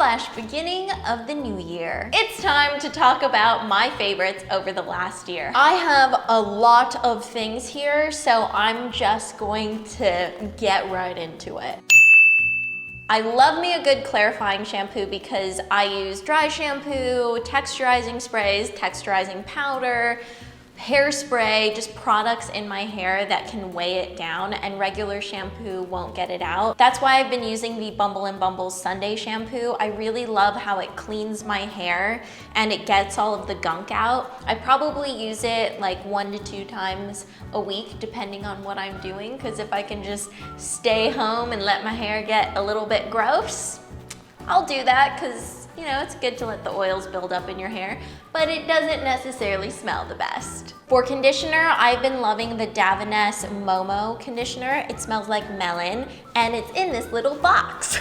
/ beginning of the new year. It's time to talk about my favorites over the last year. I have a lot of things here, so I'm just going to get right into it. I love me a good clarifying shampoo because I use dry shampoo, texturizing sprays, texturizing powder, hairspray, just products in my hair that can weigh it down, and regular shampoo won't get it out. That's why I've been using the Bumble Sunday Shampoo. I really love how it cleans my hair and it gets all of the gunk out. I probably use it like 1 to 2 times a week depending on what I'm doing, because if I can just stay home and let my hair get a little bit gross, I'll do that, because you know, it's good to let the oils build up in your hair, but it doesn't necessarily smell the best. For conditioner, I've been loving the Davines MOMO conditioner. It smells like melon, and it's in this little box.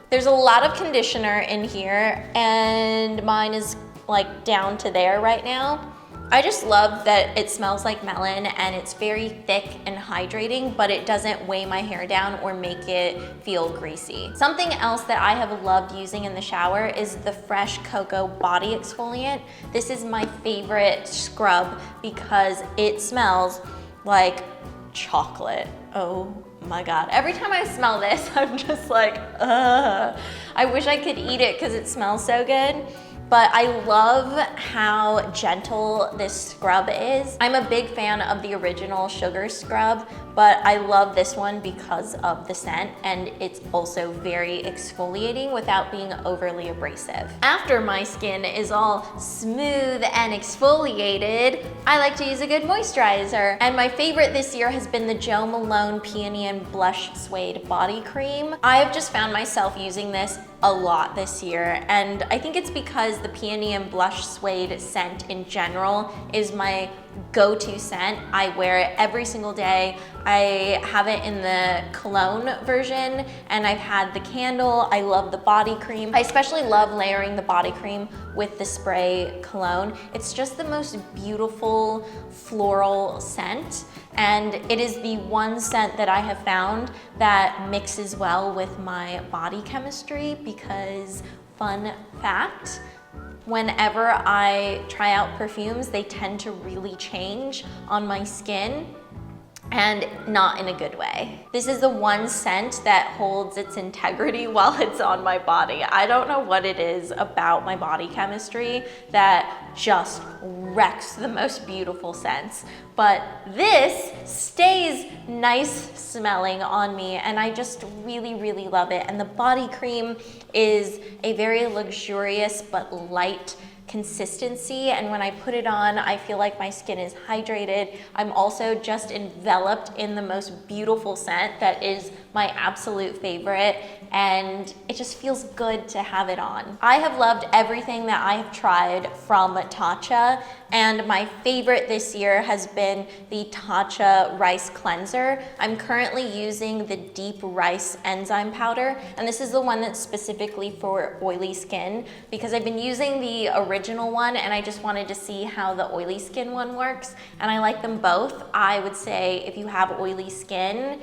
There's a lot of conditioner in here, and mine is like down to there right now. I just love that it smells like melon and it's very thick and hydrating, but it doesn't weigh my hair down or make it feel greasy. Something else that I have loved using in the shower is the Fresh Cocoa Body Exfoliant. This is my favorite scrub because it smells like chocolate. Oh my God. Every time I smell this, I'm just like, ugh. I wish I could eat it because it smells so good. But I love how gentle this scrub is. I'm a big fan of the original sugar scrub, but I love this one because of the scent, and it's also very exfoliating without being overly abrasive. After my skin is all smooth and exfoliated, I like to use a good moisturizer. And my favorite this year has been the Malone Peony and Blush Suede Body Cream. I have just found myself using this a lot this year, and I think it's because the Peony and Blush Suede scent in general is my go-to scent. I wear it every single day. I have it in the cologne version, and I've had the candle. I love the body cream. I especially love layering the body cream with the spray cologne. It's just the most beautiful floral scent, and it is the one scent that I have found that mixes well with my body chemistry, because fun fact, whenever I try out perfumes, they tend to really change on my skin, and not in a good way. This is the one scent that holds its integrity while it's on my body. I don't know what it is about my body chemistry that just wrecks the most beautiful scents, but this stays nice smelling on me, and I just really, really love it. And the body cream is a very luxurious but light consistency, and when I put it on, I feel like my skin is hydrated. I'm also just enveloped in the most beautiful scent that is my absolute favorite, and it just feels good to have it on. I have loved everything that I have tried from Tatcha, and my favorite this year has been the Tatcha Rice Cleanser. I'm currently using the Deep Rice Enzyme Powder, and this is the one that's specifically for oily skin, because I've been using the original one and I just wanted to see how the oily skin one works, and I like them both. I would say if you have oily skin,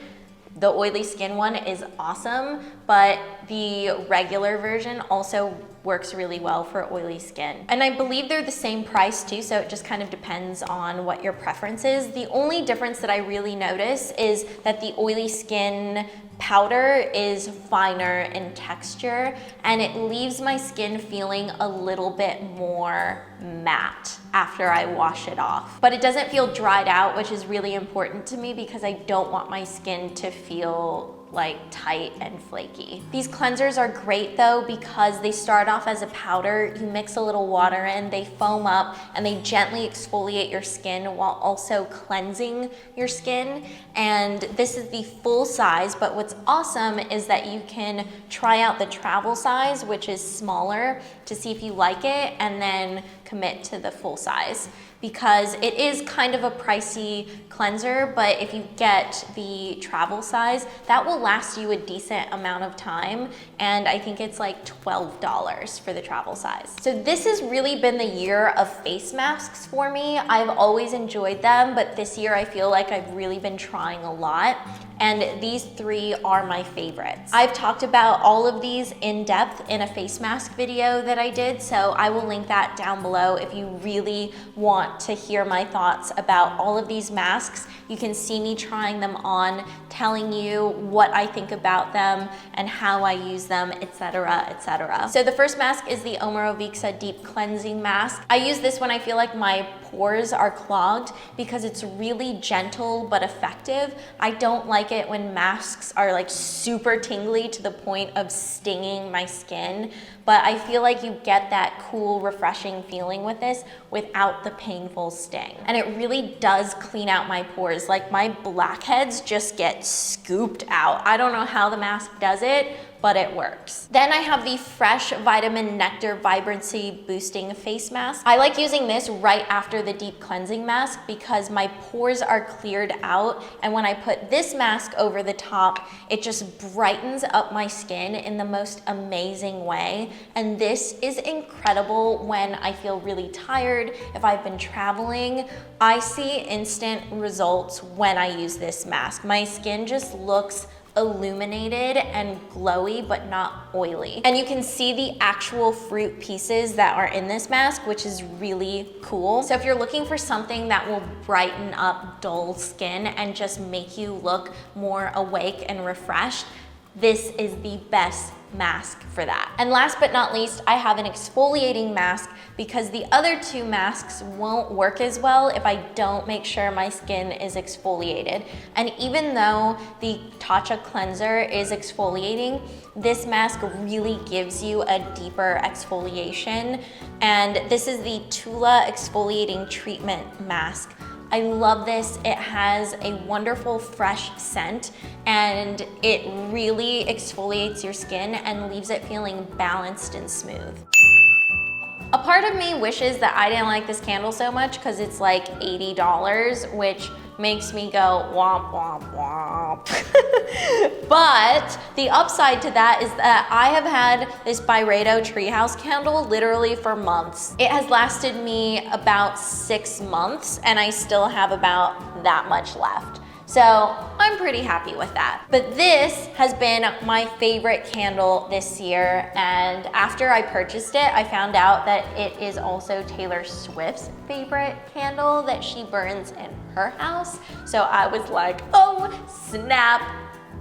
the oily skin one is awesome, but the regular version also works really well for oily skin. And I believe they're the same price too, so it just kind of depends on what your preference is. The only difference that I really notice is that the oily skin powder is finer in texture, and it leaves my skin feeling a little bit more matte after I wash it off. But it doesn't feel dried out, which is really important to me because I don't want my skin to feel like tight and flaky. These cleansers are great though because they start off as a powder, you mix a little water in, they foam up, and they gently exfoliate your skin while also cleansing your skin. And this is the full size, but what's awesome is that you can try out the travel size, which is smaller, to see if you like it, and then commit to the full size, because it is kind of a pricey cleanser, but if you get the travel size, that will last you a decent amount of time, and I think it's like $12 for the travel size. So this has really been the year of face masks for me. I've always enjoyed them, but this year I feel like I've really been trying a lot, and these three are my favorites. I've talked about all of these in depth in a face mask video that I did, so I will link that down below if you really want to hear my thoughts about all of these masks. You can see me trying them on, telling you what I think about them and how I use them, etc., etc. So the first mask is the Omorovicza Deep Cleansing Mask. I use this when I feel like my pores are clogged because it's really gentle but effective. I don't like it when masks are like super tingly to the point of stinging my skin, but I feel like you get that cool, refreshing feeling with this without the painful sting. And it really does clean out my pores. Like my blackheads just get scooped out. I don't know how the mask does it, but it works. Then I have the Fresh Vitamin Nectar Vibrancy-Boosting Face Mask. I like using this right after the deep cleansing mask because my pores are cleared out, and when I put this mask over the top, it just brightens up my skin in the most amazing way. And this is incredible when I feel really tired, if I've been traveling. I see instant results when I use this mask. My skin just looks illuminated and glowy, but not oily. And you can see the actual fruit pieces that are in this mask, which is really cool. So if you're looking for something that will brighten up dull skin and just make you look more awake and refreshed, this is the best mask for that. And last but not least, I have an exfoliating mask because the other two masks won't work as well if I don't make sure my skin is exfoliated. And even though the Tatcha cleanser is exfoliating, this mask really gives you a deeper exfoliation. And this is the Tula Exfoliating Treatment Mask. I love this. It has a wonderful fresh scent and it really exfoliates your skin and leaves it feeling balanced and smooth. A part of me wishes that I didn't like this candle so much because it's like $80, which makes me go womp womp womp. But the upside to that is that I have had this Byredo treehouse candle literally for months. It has lasted me about 6 months and I still have about that much left. So I'm pretty happy with that. But this has been my favorite candle this year, and after I purchased it, I found out that it is also Taylor Swift's favorite candle that she burns in her house. So I was like, oh snap,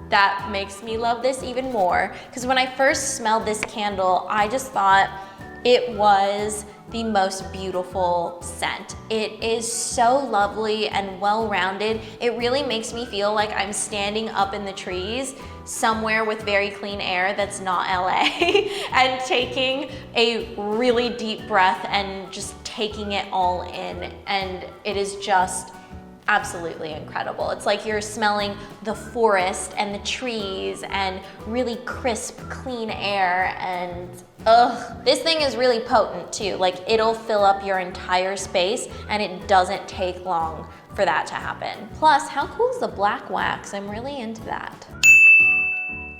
that makes me love this even more. Because when I first smelled this candle, I just thought it was the most beautiful scent. It is so lovely and well-rounded. It really makes me feel like I'm standing up in the trees somewhere with very clean air that's not LA and taking a really deep breath and just taking it all in. And it is just absolutely incredible. It's like you're smelling the forest and the trees and really crisp, clean air, and this thing is really potent too. Like it'll fill up your entire space and it doesn't take long for that to happen. Plus, how cool is the black wax? I'm really into that.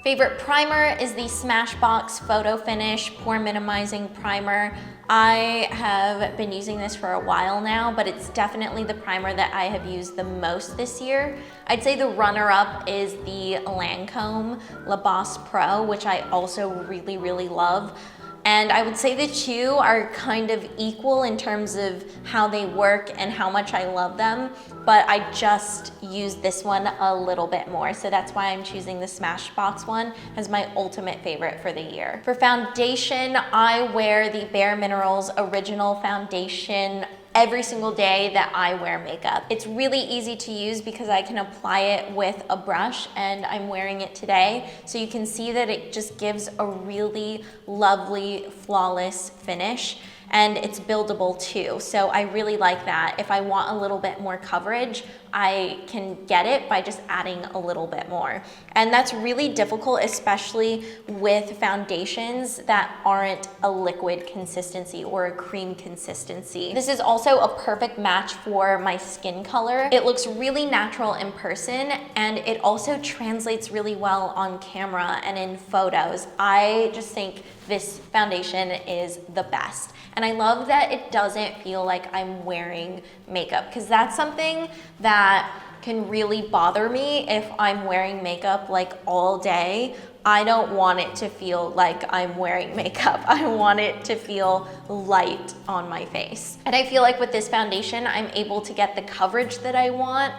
Favorite primer is the Smashbox Photo Finish Pore Minimizing Primer. I have been using this for a while now, but it's definitely the primer that I have used the most this year. I'd say the runner-up is the Lancome La Bosse Pro, which I also really, really love. And I would say the two are kind of equal in terms of how they work and how much I love them, but I just use this one a little bit more. So that's why I'm choosing the Smashbox one as my ultimate favorite for the year. For foundation, I wear the BareMinerals Original Foundation every single day that I wear makeup. It's really easy to use because I can apply it with a brush, and I'm wearing it today. So you can see that it just gives a really lovely, flawless finish. And it's buildable too, so I really like that. If I want a little bit more coverage, I can get it by just adding a little bit more. And that's really difficult, especially with foundations that aren't a liquid consistency or a cream consistency. This is also a perfect match for my skin color. It looks really natural in person, and it also translates really well on camera and in photos. I just think this foundation is the best. And I love that it doesn't feel like I'm wearing makeup, because that's something that can really bother me if I'm wearing makeup like all day. I don't want it to feel like I'm wearing makeup. I want it to feel light on my face. And I feel like with this foundation, I'm able to get the coverage that I want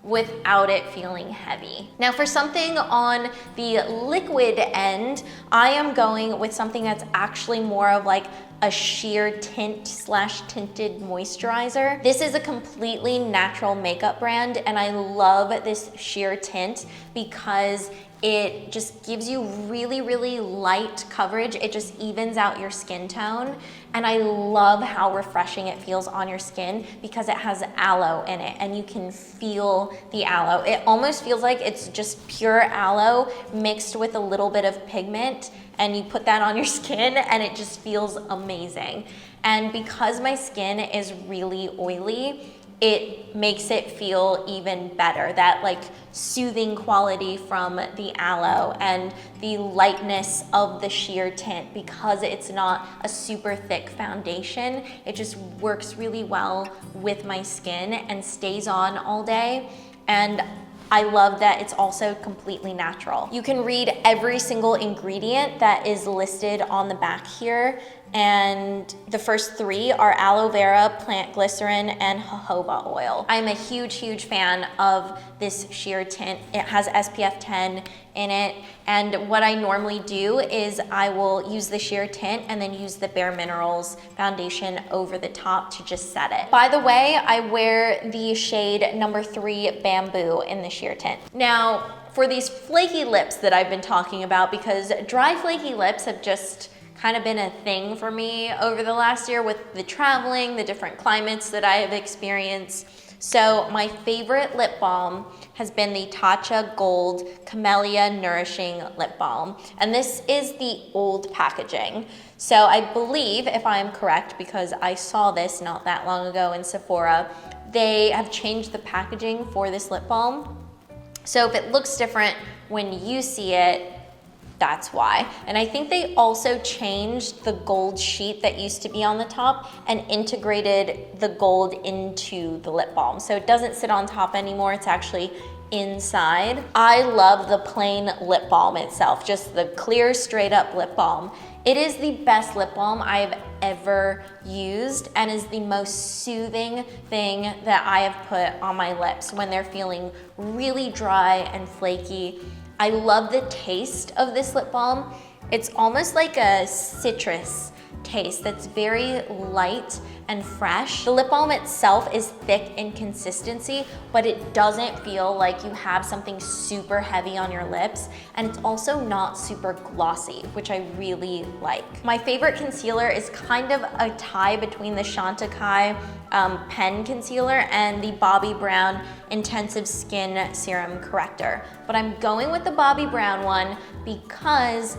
without it feeling heavy. Now for something on the liquid end, I am going with something that's actually more of like a sheer tint / tinted moisturizer. This is a completely natural makeup brand, and I love this sheer tint because it just gives you really, really light coverage. It just evens out your skin tone. And I love how refreshing it feels on your skin because it has aloe in it and you can feel the aloe. It almost feels like it's just pure aloe mixed with a little bit of pigment, and you put that on your skin and it just feels amazing. And because my skin is really oily, it makes it feel even better. That like soothing quality from the aloe and the lightness of the sheer tint, because it's not a super thick foundation, it just works really well with my skin and stays on all day. And I love that it's also completely natural. You can read every single ingredient that is listed on the back here, and the first 3 are aloe vera, plant glycerin, and jojoba oil. I'm a huge, huge fan of this sheer tint. It has SPF 10 in it, and what I normally do is I will use the sheer tint and then use the BareMinerals foundation over the top to just set it. By the way, I wear the shade number 3 Bamboo in the sheer tint. Now, for these flaky lips that I've been talking about, because dry flaky lips have just kind of been a thing for me over the last year with the traveling, the different climates that I have experienced. So my favorite lip balm has been the Tatcha Gold Camellia Nourishing Lip Balm. And this is the old packaging. So I believe, if I'm correct, because I saw this not that long ago in Sephora, they have changed the packaging for this lip balm. So if it looks different when you see it, that's why. And I think they also changed the gold sheet that used to be on the top and integrated the gold into the lip balm. So it doesn't sit on top anymore, it's actually inside. I love the plain lip balm itself, just the clear, straight up lip balm. It is the best lip balm I've ever used and is the most soothing thing that I have put on my lips when they're feeling really dry and flaky. I love the taste of this lip balm. It's almost like a citrus taste that's very light and fresh. The lip balm itself is thick in consistency, but it doesn't feel like you have something super heavy on your lips, and it's also not super glossy, which I really like. My favorite concealer is kind of a tie between the Chantecaille pen concealer and the Bobbi Brown Intensive Skin Serum Corrector. But I'm going with the Bobbi Brown one because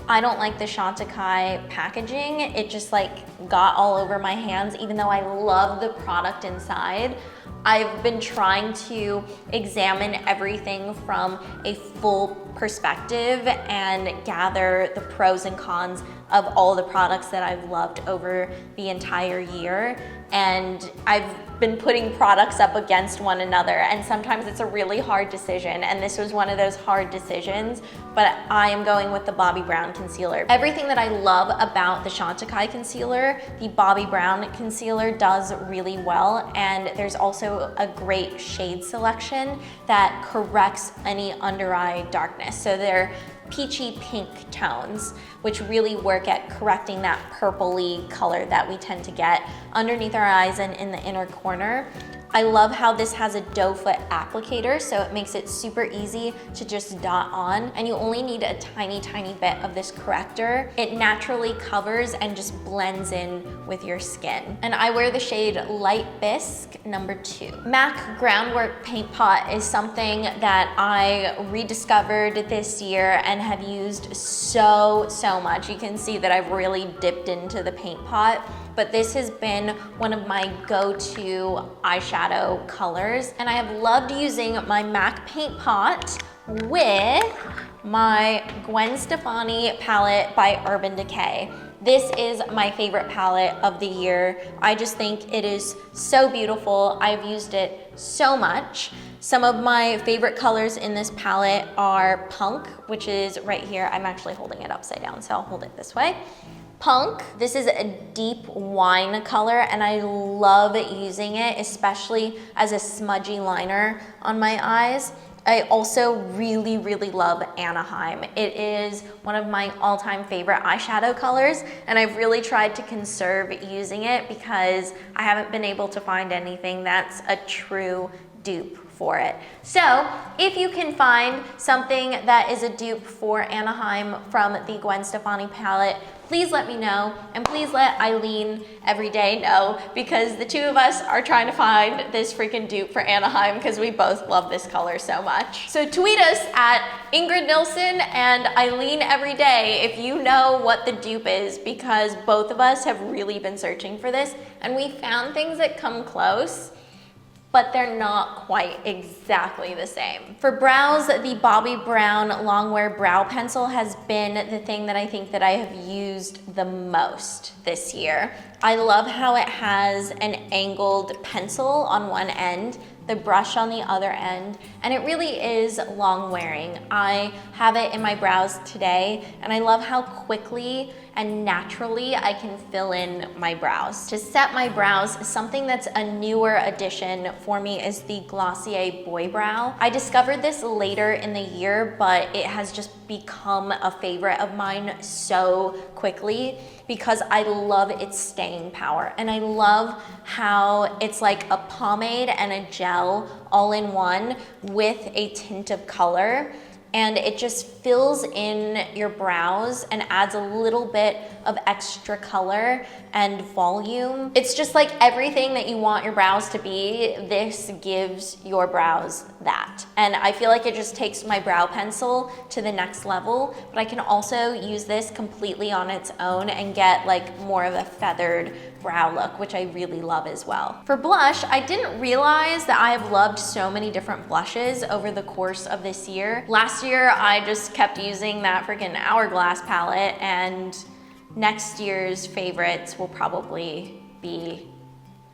I don't like the Chantecaille packaging. It just like got all over my hands, even though I love the product inside. I've been trying to examine everything from a full perspective and gather the pros and cons of all the products that I've loved over the entire year. And I've been putting products up against one another, and sometimes it's a really hard decision, and this was one of those hard decisions, but I am going with the Bobbi Brown concealer. Everything that I love about the Chantecaille concealer, the Bobbi Brown concealer does really well, and there's also a great shade selection that corrects any under eye darkness. So they're peachy pink tones, which really work at correcting that purpley color that we tend to get underneath our eyes and in the inner corner. I love how this has a doe foot applicator, so it makes it super easy to just dot on, and you only need a tiny, tiny bit of this corrector. It naturally covers and just blends in with your skin. And I wear the shade Light Bisque number 2. MAC Groundwork Paint Pot is something that I rediscovered this year and have used so much. You can see that I've really dipped into the paint pot, but this has been one of my go-to eyeshadow colors, and I have loved using my MAC paint pot with my Gwen Stefani palette by Urban Decay. This is my favorite palette of the year. I just think it is so beautiful. I've used it so much. Some of my favorite colors in this palette are Punk, which is right here. I'm actually holding it upside down, so I'll hold it this way. Punk, this is a deep wine color and I love using it, especially as a smudgy liner on my eyes. I also really, really love Anaheim. It is one of my all-time favorite eyeshadow colors, and I've really tried to conserve using it because I haven't been able to find anything that's a true dupe for it. So if you can find something that is a dupe for Anaheim from the Gwen Stefani palette, please let me know, and please let Eileen Everyday know, because the two of us are trying to find this freaking dupe for Anaheim because we both love this color so much. So tweet us at Ingrid Nilsen and Eileen Everyday if you know what the dupe is, because both of us have really been searching for this and we found things that come close, but they're not quite exactly the same. For brows, the Bobbi Brown Longwear Brow Pencil has been the thing that I think that I have used the most this year. I love how it has an angled pencil on one end, the brush on the other end, and it really is long wearing. I have it in my brows today, and I love how quickly and naturally I can fill in my brows. To set my brows, something that's a newer addition for me is the Glossier Boy Brow. I discovered this later in the year, but it has just become a favorite of mine so quickly because I love its staying power. And I love how it's like a pomade and a gel all in one with a tint of color. And it just fills in your brows and adds a little bit of extra color and volume. It's just like everything that you want your brows to be, this gives your brows that. And I feel like it just takes my brow pencil to the next level, but I can also use this completely on its own and get like more of a feathered brow look, which I really love as well. For blush, I didn't realize that I have loved so many different blushes over the course of this year. Last year, I just kept using that freaking Hourglass palette, and next year's favorites will probably be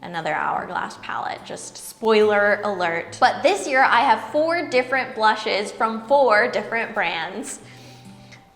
another Hourglass palette, just spoiler alert. But this year I have 4 different blushes from 4 different brands.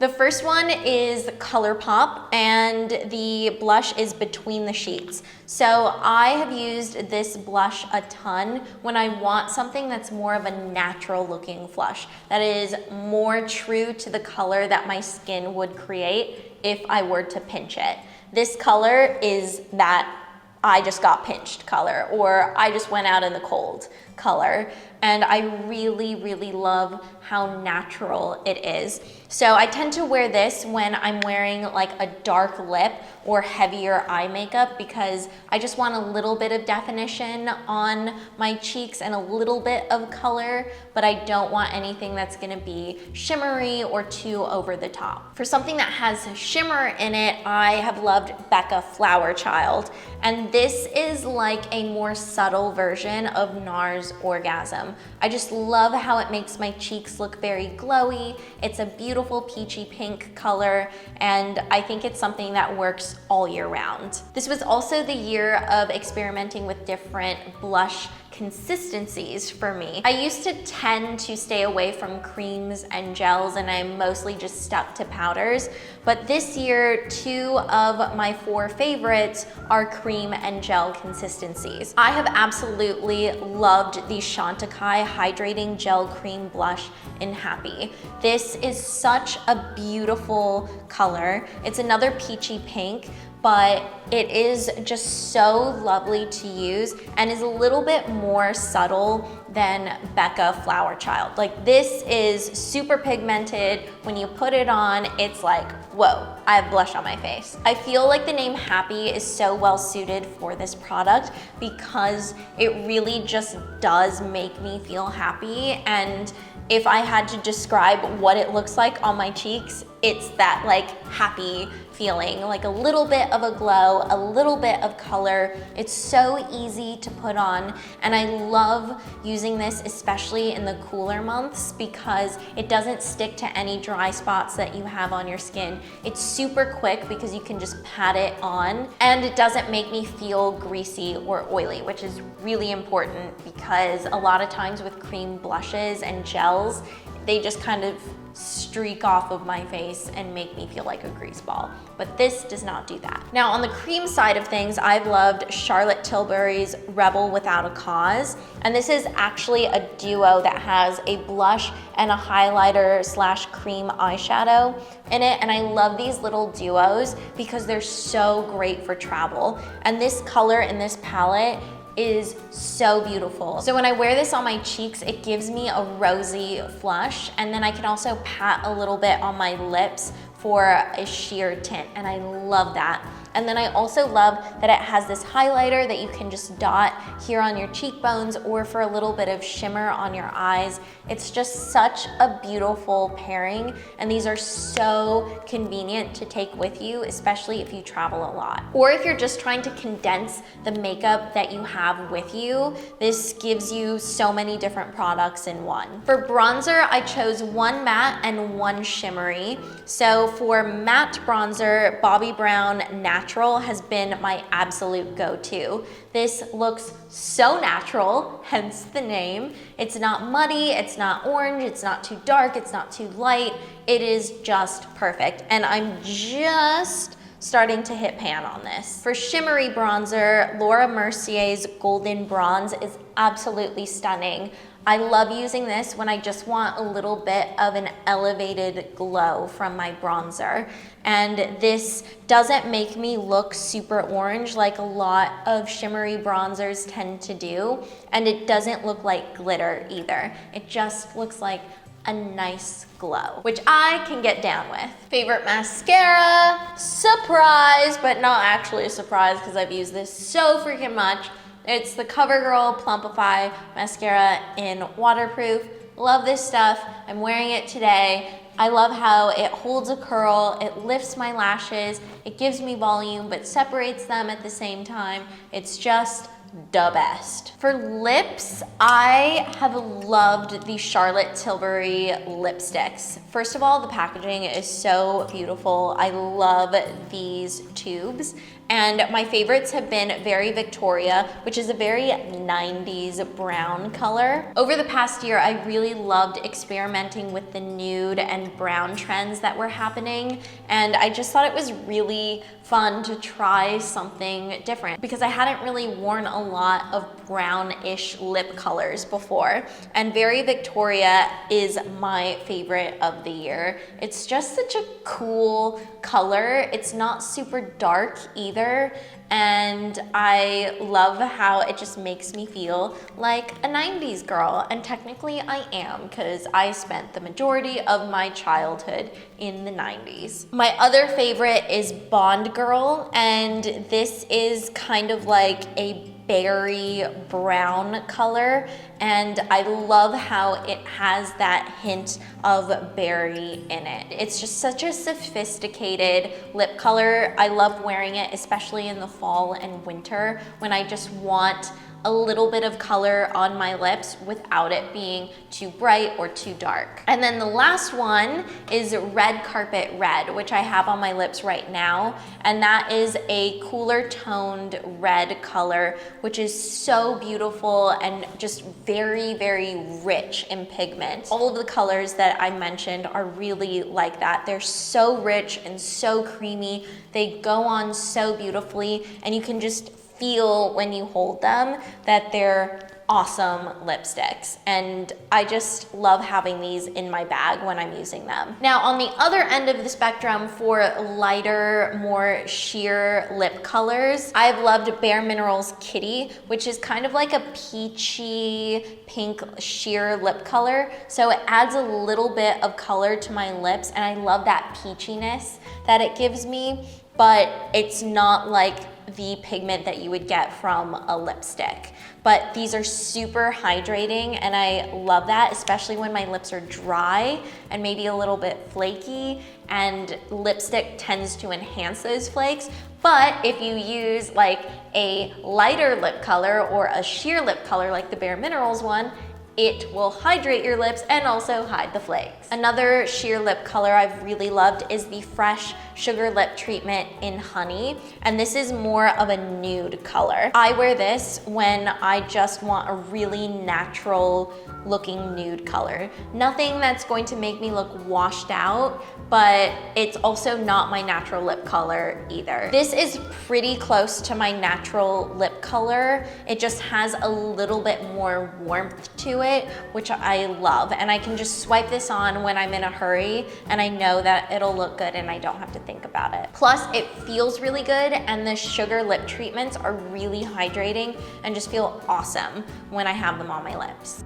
The first one is ColourPop, and the blush is Between the Sheets. So I have used this blush a ton when I want something that's more of a natural looking blush, that is more true to the color that my skin would create if I were to pinch it. This color is that I just got pinched color, or I just went out in the cold color. And I really, really love how natural it is. So I tend to wear this when I'm wearing like a dark lip or heavier eye makeup, because I just want a little bit of definition on my cheeks and a little bit of color, but I don't want anything that's gonna be shimmery or too over the top. For something that has shimmer in it, I have loved Becca Flower Child. And this is like a more subtle version of NARS Orgasm. I just love how it makes my cheeks look very glowy. It's a beautiful peachy pink color, and I think it's something that works all year round. This was also the year of experimenting with different blush consistencies for me. I used to tend to stay away from creams and gels, and I mostly just stuck to powders. But this year, 2 of my 4 favorites are cream and gel consistencies. I have absolutely loved the Chantecaille Hydrating Gel Cream Blush in Happy. This is such a beautiful color. It's another peachy pink, but it is just so lovely to use and is a little bit more subtle than Becca Flower Child. Like, this is super pigmented. When you put it on, it's like, whoa, I have blush on my face. I feel like the name Happy is so well suited for this product because it really just does make me feel happy. And if I had to describe what it looks like on my cheeks, it's that like happy feeling, like a little bit of a glow, a little bit of color. It's so easy to put on, and I love using this especially in the cooler months because it doesn't stick to any dry spots that you have on your skin. It's super quick because you can just pat it on, and it doesn't make me feel greasy or oily, which is really important because a lot of times with cream blushes and gels, they just kind of streak off of my face and make me feel like a grease ball. But this does not do that. Now on the cream side of things, I've loved Charlotte Tilbury's Rebel Without a Cause. And this is actually a duo that has a blush and a highlighter slash cream eyeshadow in it. And I love these little duos because they're so great for travel. And this color in this palette is so beautiful. So when I wear this on my cheeks, it gives me a rosy flush, and then I can also pat a little bit on my lips for a sheer tint, and I love that. And then I also love that it has this highlighter that you can just dot here on your cheekbones or for a little bit of shimmer on your eyes. It's just such a beautiful pairing, and these are so convenient to take with you, especially if you travel a lot. Or if you're just trying to condense the makeup that you have with you, this gives you so many different products in one. For bronzer, I chose one matte and one shimmery. So for matte bronzer, Bobbi Brown Natural has been my absolute go-to. This looks so natural, hence the name. It's not muddy, it's not orange, it's not too dark, it's not too light. It is just perfect. And I'm just starting to hit pan on this. For shimmery bronzer, Laura Mercier's Golden Bronze is absolutely stunning. I love using this when I just want a little bit of an elevated glow from my bronzer. And this doesn't make me look super orange like a lot of shimmery bronzers tend to do. And it doesn't look like glitter either. It just looks like a nice glow, which I can get down with. Favorite mascara, surprise, but not actually a surprise because I've used this so freaking much. It's the CoverGirl Plumpify Mascara in Waterproof. Love this stuff. I'm wearing it today. I love how it holds a curl, it lifts my lashes, it gives me volume, but separates them at the same time. It's just the best. For lips, I have loved the Charlotte Tilbury lipsticks. First of all, the packaging is so beautiful. I love these tubes. And my favorites have been Very Victoria, which is a very 90s brown color. Over the past year, I really loved experimenting with the nude and brown trends that were happening. And I just thought it was really fun to try something different because I hadn't really worn a lot of brownish lip colors before. And Very Victoria is my favorite of the year. It's just such a cool color. It's not super dark either. And I love how it just makes me feel like a 90s girl. And technically I am, because I spent the majority of my childhood in the 90s. My other favorite is Bond Girl, and this is kind of like a berry brown color, and I love how it has that hint of berry in it. It's just such a sophisticated lip color. I love wearing it, especially in the fall and winter when I just want a little bit of color on my lips without it being too bright or too dark. And then the last one is Red Carpet Red, which I have on my lips right now. And that is a cooler toned red color, which is so beautiful and just very, very rich in pigment. All of the colors that I mentioned are really like that. They're so rich and so creamy. They go on so beautifully, and you can just feel when you hold them that they're awesome lipsticks. And I just love having these in my bag when I'm using them. Now on the other end of the spectrum, for lighter, more sheer lip colors, I've loved BareMinerals Kitty, which is kind of like a peachy pink sheer lip color. So it adds a little bit of color to my lips, and I love that peachiness that it gives me, but it's not like the pigment that you would get from a lipstick. But these are super hydrating, and I love that, especially when my lips are dry and maybe a little bit flaky. and lipstick tends to enhance those flakes. But if you use like a lighter lip color or a sheer lip color like the BareMinerals one, it will hydrate your lips and also hide the flakes. Another sheer lip color I've really loved is the Fresh Sugar Lip Treatment in Honey, and this is more of a nude color. I wear this when I just want a really natural looking nude color. Nothing that's going to make me look washed out, but it's also not my natural lip color either. This is pretty close to my natural lip color. It just has a little bit more warmth to it, which I love. And I can just swipe this on when I'm in a hurry and I know that it'll look good and I don't have to think about it. Plus, it feels really good and the sugar lip treatments are really hydrating and just feel awesome when I have them on my lips.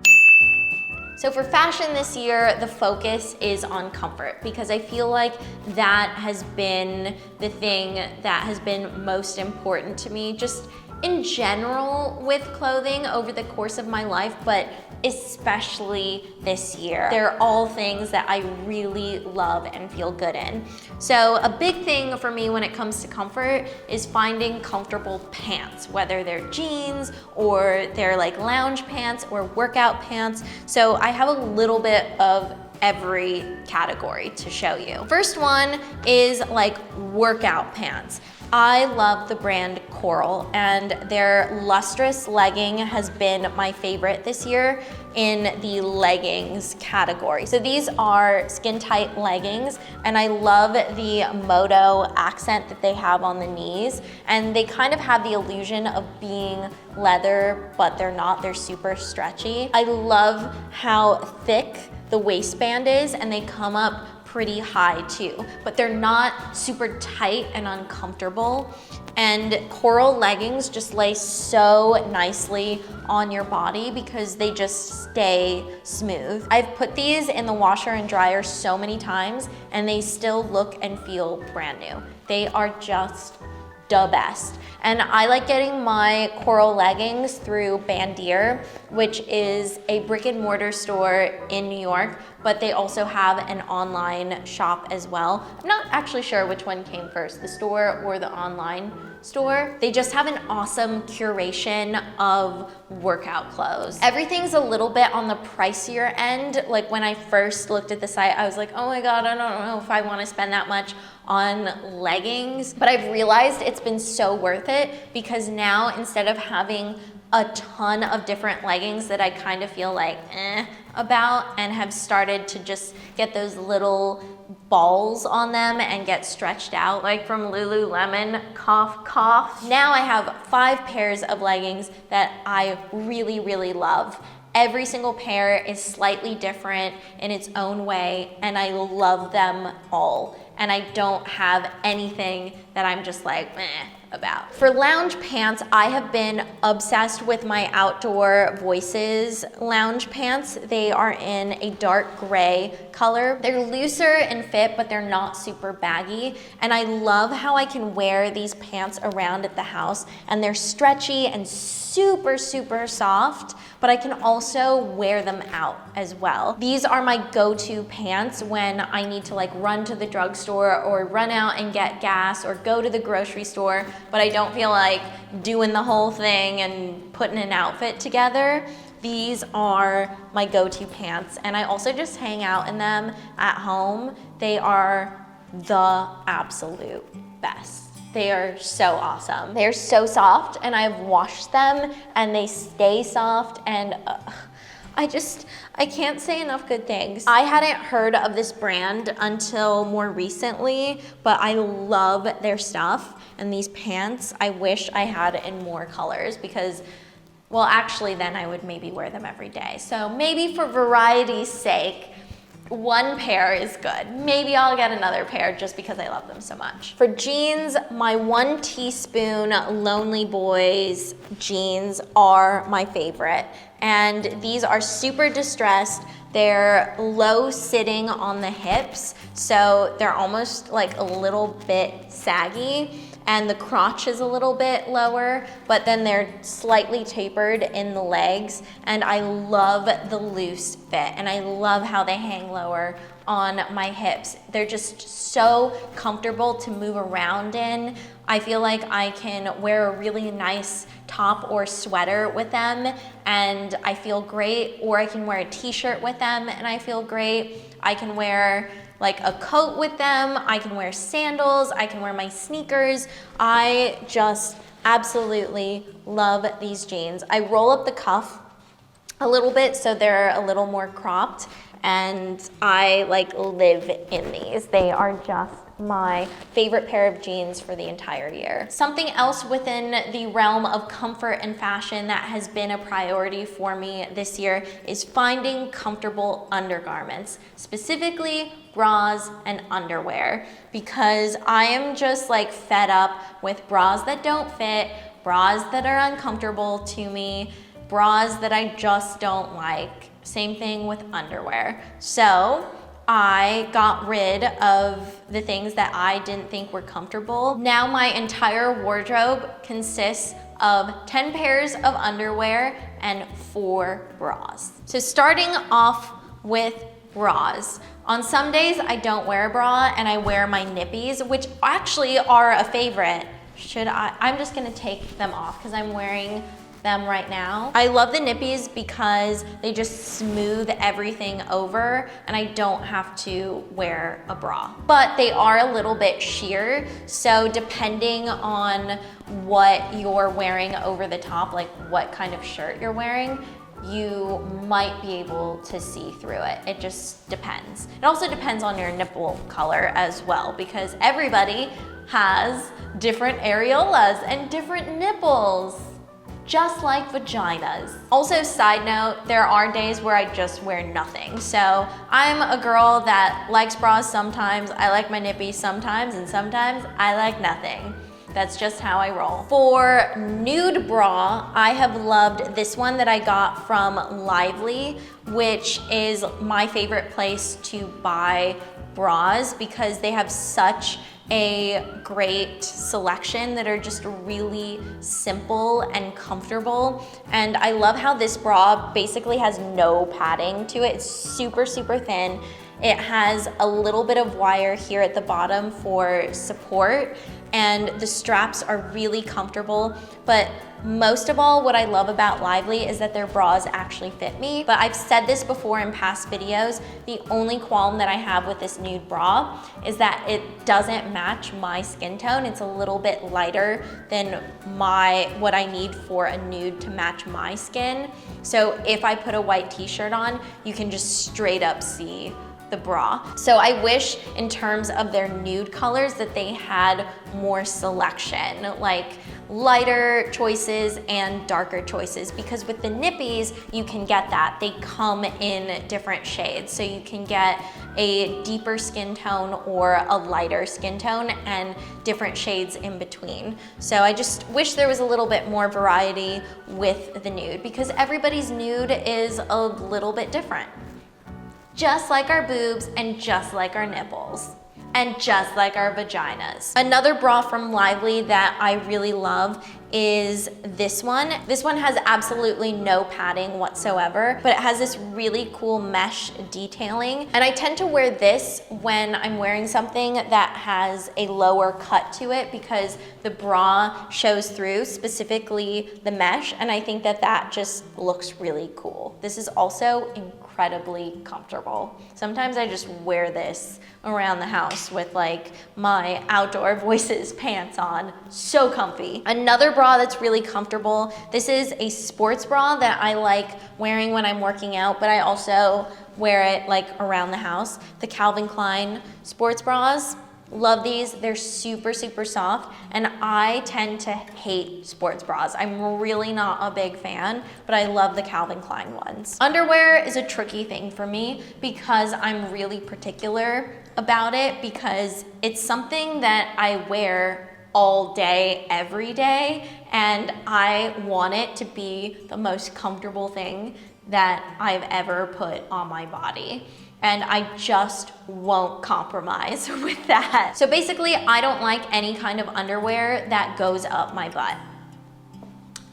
So for fashion this year, the focus is on comfort because I feel like that has been the thing that has been most important to me just in general with clothing over the course of my life, but especially this year. They're all things that I really love and feel good in. So a big thing for me when it comes to comfort is finding comfortable pants, whether they're jeans or they're like lounge pants or workout pants. So I have a little bit of every category to show you. First one is like workout pants. I love the brand Coral, and their lustrous legging has been my favorite this year in the leggings category. So these are skin tight leggings, and I love the moto accent that they have on the knees, and they kind of have the illusion of being leather, but they're not, they're super stretchy. I love how thick the waistband is, and they come up pretty high too, but they're not super tight and uncomfortable. And Coral leggings just lay so nicely on your body because they just stay smooth. I've put these in the washer and dryer so many times and they still look and feel brand new. They are just the best. And I like getting my Coral leggings through Bandier, which is a brick and mortar store in New York, but they also have an online shop as well. I'm not actually sure which one came first, the store or the online store. They just have an awesome curation of workout clothes. Everything's a little bit on the pricier end. Like when I first looked at the site, I was like, oh my God, I don't know if I want to spend that much on leggings. But I've realized it's been so worth it because now instead of having a ton of different leggings that I kind of feel like about and have started to just get those little balls on them and get stretched out like from Lululemon, cough, cough. Now I have 5 pairs of leggings that I really, really love. Every single pair is slightly different in its own way and I love them all. And I don't have anything that I'm just like, about. For lounge pants, I have been obsessed with my Outdoor Voices lounge pants. They are in a dark gray color. They're looser in fit, but they're not super baggy. And I love how I can wear these pants around at the house and they're stretchy and super, super soft, but I can also wear them out as well. These are my go-to pants when I need to like run to the drugstore or run out and get gas or go to the grocery store, but I don't feel like doing the whole thing and putting an outfit together. These are my go-to pants, and I also just hang out in them at home. They are the absolute best. They are so awesome. They're so soft, and I've washed them, and they stay soft, and I can't say enough good things. I hadn't heard of this brand until more recently, but I love their stuff. And these pants, I wish I had in more colors because, well, actually then I would maybe wear them every day. So maybe for variety's sake, 1 pair is good. Maybe I'll get another pair just because I love them so much. For jeans, my 1 teaspoon Lonely Boys jeans are my favorite. And these are super distressed. They're low sitting on the hips, so they're almost like a little bit saggy. And the crotch is a little bit lower, but then they're slightly tapered in the legs. And I love the loose fit, and I love how they hang lower on my hips. They're just so comfortable to move around in. I feel like I can wear a really nice top or sweater with them and I feel great, or I can wear a t-shirt with them and I feel great. I can wear like a coat with them, I can wear sandals, I can wear my sneakers. I just absolutely love these jeans. I roll up the cuff a little bit so they're a little more cropped, and I like live in these. They are just my favorite pair of jeans for the entire year. Something else within the realm of comfort and fashion that has been a priority for me this year is finding comfortable undergarments, specifically bras and underwear, because I am just like fed up with bras that don't fit, bras that are uncomfortable to me, bras that I just don't like. Same thing with underwear. So I got rid of the things that I didn't think were comfortable. Now my entire wardrobe consists of 10 pairs of underwear and 4 bras. So starting off with bras. On some days I don't wear a bra and I wear my nippies, which actually are a favorite. I'm just gonna take them off because I'm wearing them right now. I love the nippies because they just smooth everything over and I don't have to wear a bra. But they are a little bit sheer, so depending on what you're wearing over the top, like what kind of shirt you're wearing, you might be able to see through it. It just depends. It also depends on your nipple color as well, because everybody has different areolas and different nipples, just like vaginas. Also, side note, there are days where I just wear nothing. So I'm a girl that likes bras sometimes, I like my nippies sometimes, and sometimes I like nothing. That's just how I roll. For nude bra, I have loved this one that I got from Lively, which is my favorite place to buy bras because they have such a great selection that are just really simple and comfortable. And I love how this bra basically has no padding to it. It's super, super thin. It has a little bit of wire here at the bottom for support, and the straps are really comfortable. But most of all, what I love about Lively is that their bras actually fit me. But I've said this before in past videos, the only qualm that I have with this nude bra is that it doesn't match my skin tone. It's a little bit lighter than what I need for a nude to match my skin. So if I put a white t-shirt on, you can just straight up see the bra. So I wish in terms of their nude colors that they had more selection, like lighter choices and darker choices, because with the nippies, you can get that. They come in different shades. So you can get a deeper skin tone or a lighter skin tone and different shades in between. So I just wish there was a little bit more variety with the nude, because everybody's nude is a little bit different. Just like our boobs and just like our nipples and just like our vaginas. Another bra from Lively that I really love is this one. This one has absolutely no padding whatsoever, but it has this really cool mesh detailing. And I tend to wear this when I'm wearing something that has a lower cut to it, because the bra shows through, specifically the mesh, and I think that that just looks really cool. This is also incredibly comfortable. Sometimes I just wear this around the house with like my Outdoor Voices pants on. So comfy. Another bra that's really comfortable. This is a sports bra that I like wearing when I'm working out, but I also wear it like around the house. The Calvin Klein sports bras. Love these. They're super, super soft, and I tend to hate sports bras. I'm really not a big fan, but I love the Calvin Klein ones. Underwear is a tricky thing for me because I'm really particular about it, because it's something that I wear all day, every day, and I want it to be the most comfortable thing that I've ever put on my body. And I just won't compromise with that. So basically, I don't like any kind of underwear that goes up my butt.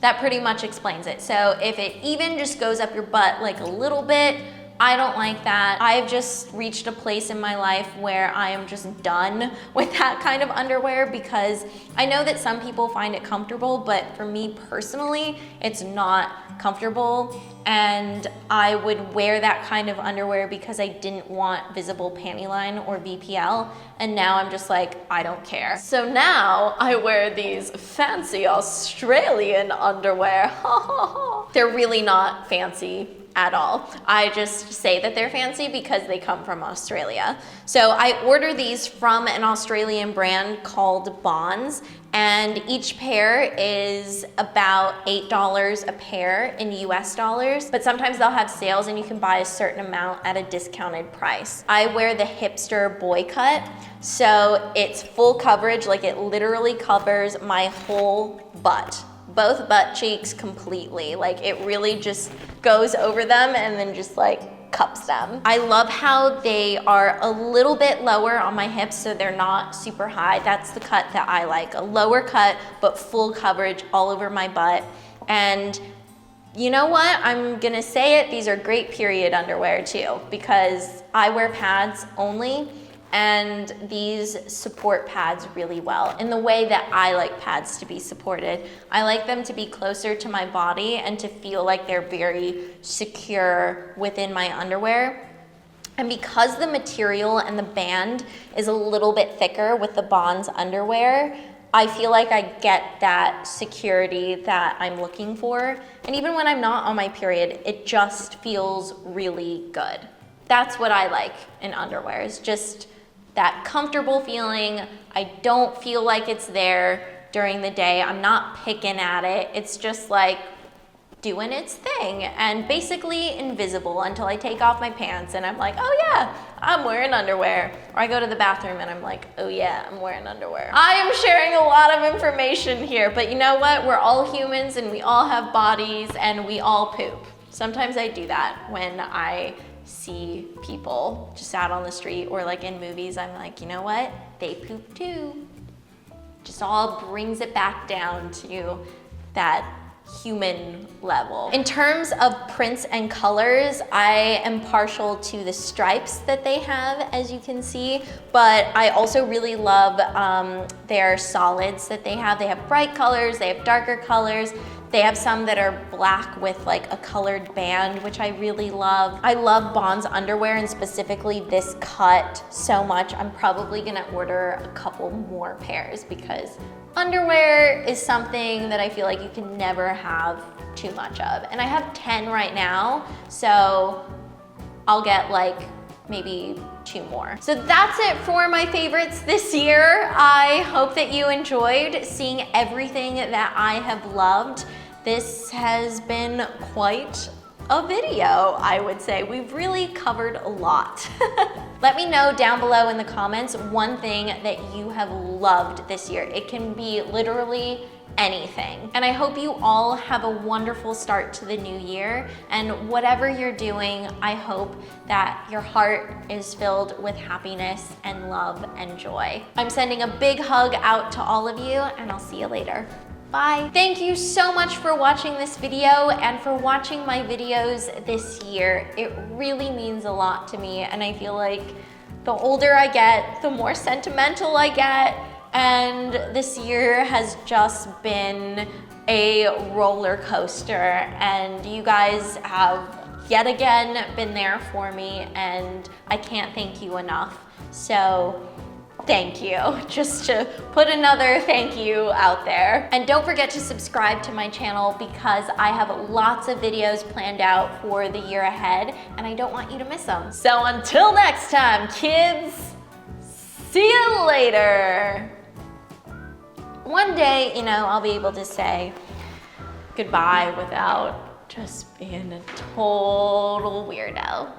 That pretty much explains it. So if it even just goes up your butt like a little bit, I don't like that. I've just reached a place in my life where I am just done with that kind of underwear, because I know that some people find it comfortable, but for me personally, it's not comfortable. And I would wear that kind of underwear because I didn't want visible panty line or VPL. And now I'm just like, I don't care. So now I wear these fancy Australian underwear. They're really not fancy at all. I just say that they're fancy because they come from Australia. So I order these from an Australian brand called Bonds, and each pair is about $8 a pair in US dollars, but sometimes they'll have sales and you can buy a certain amount at a discounted price. I wear the hipster boy cut, so it's full coverage, like it literally covers my whole butt. Both butt cheeks completely. Like it really just goes over them and then just like cups them. I love how they are a little bit lower on my hips, so they're not super high. That's the cut that I like. A lower cut, but full coverage all over my butt. And you know what? I'm gonna say it, these are great period underwear too, because I wear pads only, and these support pads really well in the way that I like pads to be supported. I like them to be closer to my body and to feel like they're very secure within my underwear. And because the material and the band is a little bit thicker with the Bonds underwear, I feel like I get that security that I'm looking for. And even when I'm not on my period, it just feels really good. That's what I like in underwear, is just that comfortable feeling. I don't feel like it's there during the day. I'm not picking at it. It's just like doing its thing and basically invisible until I take off my pants and I'm like, oh yeah, I'm wearing underwear. Or I go to the bathroom and I'm like, oh yeah, I'm wearing underwear. I am sharing a lot of information here, but you know what? We're all humans and we all have bodies and we all poop. Sometimes I do that when I see people just out on the street or like in movies. I'm like, you know what? They poop too. Just all brings it back down to that human level. In terms of prints and colors, I am partial to the stripes that they have, as you can see, but I also really love their solids that they have. They have bright colors, they have darker colors. They have some that are black with like a colored band, which I really love. I love Bonds underwear, and specifically this cut so much. I'm probably gonna order a couple more pairs because underwear is something that I feel like you can never have too much of. And I have 10 right now, so I'll get like maybe 2 more. So that's it for my favorites this year. I hope that you enjoyed seeing everything that I have loved. This has been quite a video, I would say. We've really covered a lot. Let me know down below in the comments one thing that you have loved this year. It can be literally anything. And I hope you all have a wonderful start to the new year. And whatever you're doing, I hope that your heart is filled with happiness and love and joy. I'm sending a big hug out to all of you, and I'll see you later. Bye. Thank you so much for watching this video and for watching my videos this year. It really means a lot to me, and I feel like the older I get, the more sentimental I get, and this year has just been a roller coaster, and you guys have yet again been there for me, and I can't thank you enough. So thank you, just to put another thank you out there. And don't forget to subscribe to my channel because I have lots of videos planned out for the year ahead and I don't want you to miss them. So until next time, kids, see you later. One day, you know, I'll be able to say goodbye without just being a total weirdo.